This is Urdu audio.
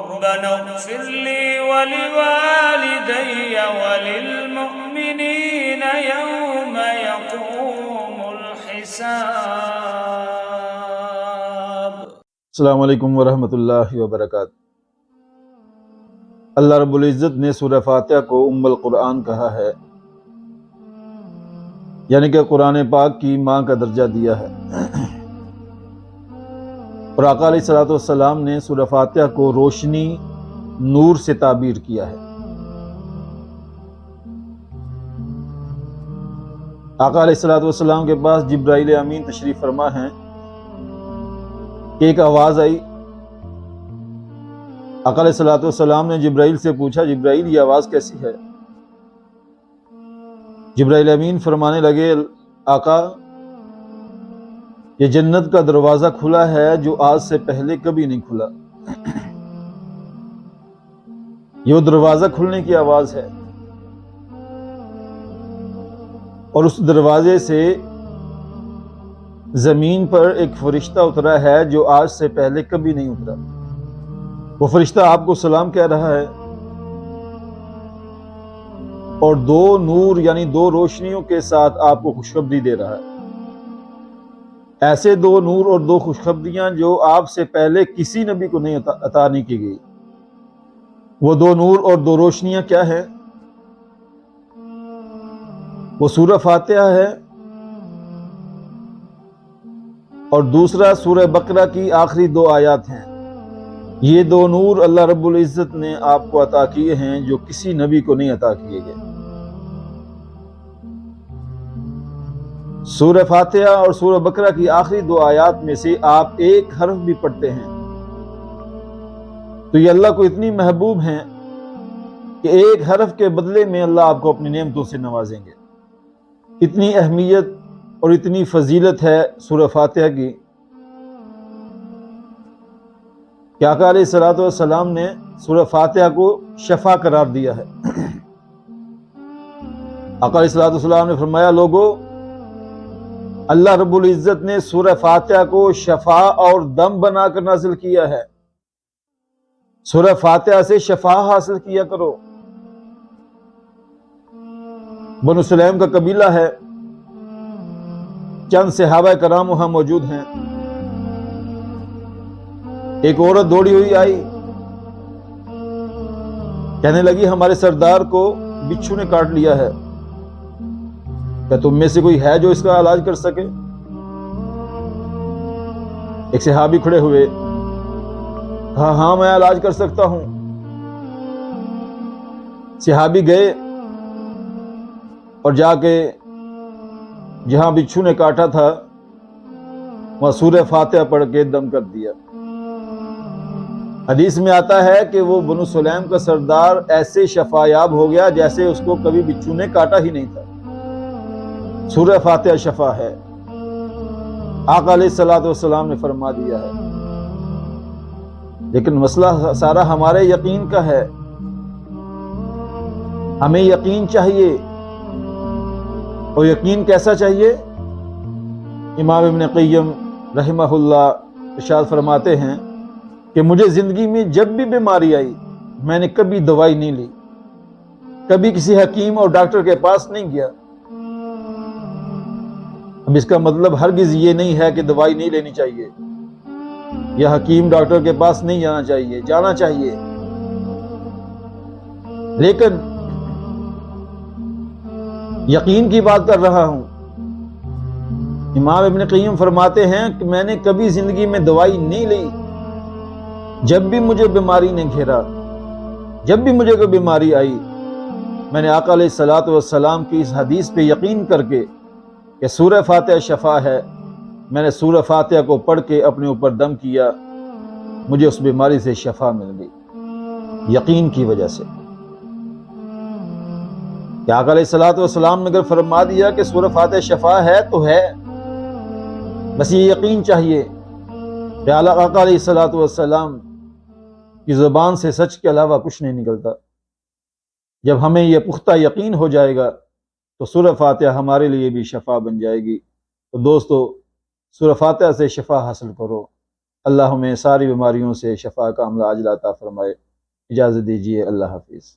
ربنا اغفر لي ولوالدي وللمؤمنين يوم يقوم الحساب۔ السلام علیکم ورحمۃ اللہ وبرکاتہ۔ اللہ رب العزت نے سورہ فاتحہ کو ام القرآن کہا ہے، یعنی کہ قرآن پاک کی ماں کا درجہ دیا ہے، اور آقا علیہ الصلوۃ والسلام نے سورہ فاتحہ کو روشنی، نور سے تعبیر کیا ہے۔ آقا علیہ الصلوۃ والسلام کے پاس جبرائیل امین تشریف فرما ہیں کہ ایک آواز آئی۔ آقا علیہ الصلوۃ والسلام نے جبرائیل سے پوچھا، جبرائیل یہ آواز کیسی ہے؟ جبرائیل امین فرمانے لگے، آقا یہ جنت کا دروازہ کھلا ہے جو آج سے پہلے کبھی نہیں کھلا، یہ دروازہ کھلنے کی آواز ہے، اور اس دروازے سے زمین پر ایک فرشتہ اترا ہے جو آج سے پہلے کبھی نہیں اترا۔ وہ فرشتہ آپ کو سلام کہہ رہا ہے، اور دو نور یعنی دو روشنیوں کے ساتھ آپ کو خوشخبری دے رہا ہے۔ ایسے دو نور اور دو خوشخبریاں جو آپ سے پہلے کسی نبی کو نہیں عطا نہیں کی گئی۔ وہ دو نور اور دو روشنیاں کیا ہے؟ وہ سورہ فاتحہ ہے، اور دوسرا سورہ بقرہ کی آخری دو آیات ہیں۔ یہ دو نور اللہ رب العزت نے آپ کو عطا کیے ہیں جو کسی نبی کو نہیں عطا کیے گئے۔ سورہ فاتحہ اور سورہ بقرہ کی آخری دو آیات میں سے آپ ایک حرف بھی پڑھتے ہیں تو یہ اللہ کو اتنی محبوب ہیں کہ ایک حرف کے بدلے میں اللہ آپ کو اپنی نعمتوں سے نوازیں گے۔ اتنی اہمیت اور اتنی فضیلت ہے سورہ فاتحہ کی کہ آقا علیہ الصلوۃ والسلام نے سورہ فاتحہ کو شفا قرار دیا ہے۔ آقا علیہ الصلوۃ والسلام نے فرمایا، لوگو اللہ رب العزت نے سورہ فاتحہ کو شفا اور دم بنا کر نازل کیا ہے، سورہ فاتحہ سے شفا حاصل کیا کرو۔ بنو سلیم کا قبیلہ ہے، چند صحابہ کرام وہاں موجود ہیں۔ ایک عورت دوڑی ہوئی آئی، کہنے لگی ہمارے سردار کو بچھو نے کاٹ لیا ہے، کیا تم میں سے کوئی ہے جو اس کا علاج کر سکے؟ ایک صحابی کھڑے ہوئے، ہاں میں علاج کر سکتا ہوں۔ صحابی گئے اور جا کے جہاں بچھو نے کاٹا تھا وہاں سورہ فاتحہ پڑھ کے دم کر دیا۔ حدیث میں آتا ہے کہ وہ بنو سلیم کا سردار ایسے شفا یاب ہو گیا جیسے اس کو کبھی بچھو نے کاٹا ہی نہیں تھا۔ سورہ فاتحہ شفا ہے، آقا علیہ الصلوۃ والسلام نے فرما دیا ہے۔ لیکن مسئلہ سارا ہمارے یقین کا ہے، ہمیں یقین چاہیے، اور یقین کیسا چاہیے؟ امام ابن قیم رحمہ اللہ ارشاد فرماتے ہیں کہ مجھے زندگی میں جب بھی بیماری آئی میں نے کبھی دوائی نہیں لی، کبھی کسی حکیم اور ڈاکٹر کے پاس نہیں گیا۔ اب اس کا مطلب ہرگز یہ نہیں ہے کہ دوائی نہیں لینی چاہیے یا حکیم ڈاکٹر کے پاس نہیں جانا چاہیے، جانا چاہیے، لیکن یقین کی بات کر رہا ہوں۔ امام ابن قیم فرماتے ہیں کہ میں نے کبھی زندگی میں دوائی نہیں لی، جب بھی مجھے بیماری نے گھیرا، جب بھی مجھے کوئی بیماری آئی، میں نے آقا علیہ الصلوۃ والسلام کی اس حدیث پہ یقین کر کے کہ سورہ فاتحہ شفا ہے، میں نے سورہ فاتحہ کو پڑھ کے اپنے اوپر دم کیا، مجھے اس بیماری سے شفا مل گئی، یقین کی وجہ سے۔ کہ آقا علیہ الصلوۃ والسلام نے اگر فرما دیا کہ سورہ فاتحہ شفا ہے تو ہے، بس یہ یقین چاہیے کہ آقا علیہ الصلوۃ والسلام کی زبان سے سچ کے علاوہ کچھ نہیں نکلتا۔ جب ہمیں یہ پختہ یقین ہو جائے گا تو سورہ فاتحہ ہمارے لیے بھی شفا بن جائے گی۔ تو دوستو، سورہ فاتحہ سے شفا حاصل کرو۔ اللہ ہمیں ساری بیماریوں سے شفا کاملہ عاجلہ عطا فرمائے۔ اجازت دیجیے، اللہ حافظ۔